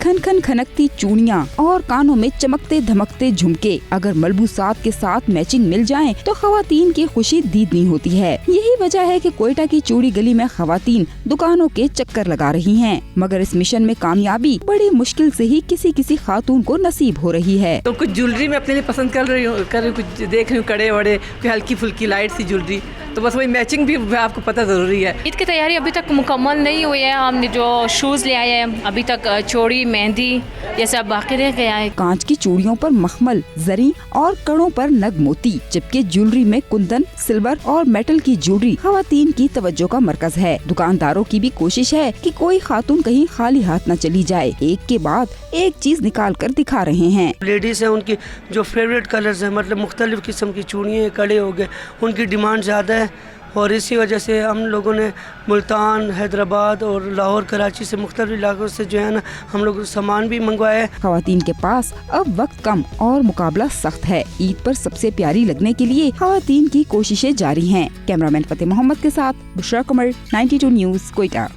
खन खन खनकती चूड़ियाँ और कानों में चमकते धमकते झुमके अगर मलबूसात के साथ मैचिंग मिल जाएं तो खवातीन की खुशी दीदनी होती है। यही वजह है कि कोयटा की चूड़ी गली में खवातीन दुकानों के चक्कर लगा रही हैं, मगर इस मिशन में कामयाबी बड़ी मुश्किल से ही किसी किसी खातून को नसीब हो रही है। तो कुछ ज्वेलरी मैं अपने लिए पसंद कर रही हूँ, कुछ देख रही हूँ, कड़े वड़े, कोई हल्की फुल्की लाइट सी ज्वेलरी, तो बस वही मैचिंग भी आपको पता ज़रूरी है। ईद की तैयारी अभी तक मुकम्मल नहीं हुई है। हमने जो शूज़ ले आए हैं अभी तक चूड़ी मेहंदी ये सब बाकी रह गया है। कांच की चूड़ियों पर मखमल, जरी और कड़ों पर नग मोती, जबकि ज्वेलरी में कुंदन, सिल्वर और मेटल की ज्वेलरी खवातीन की तवज्जो का मरकज है। दुकानदारों की भी कोशिश है कि कोई खातून कहीं खाली हाथ न चली जाए, एक के बाद एक चीज निकाल कर दिखा रहे हैं। लेडीज है उनकी जो फेवरेट कलर्स है, मतलब मुख्तलिफ किस्म की चूड़ियाँ, कड़े हो गए, उनकी डिमांड ज़्यादा है और इसी वजह से हम लोगों ने मुल्तान, हैदराबाद और लाहौर, कराची से मुख्तलिफ इलाकों से जो है ना हम लोग सामान भी मंगवाया है। खवातीन के पास अब वक्त कम और मुकाबला सख्त है। ईद पर सबसे प्यारी लगने के लिए खवातीन की कोशिशें जारी हैं। कैमरामैन फतेह मोहम्मद के साथ बुशरा कमर, 92 न्यूज़, कोयटा।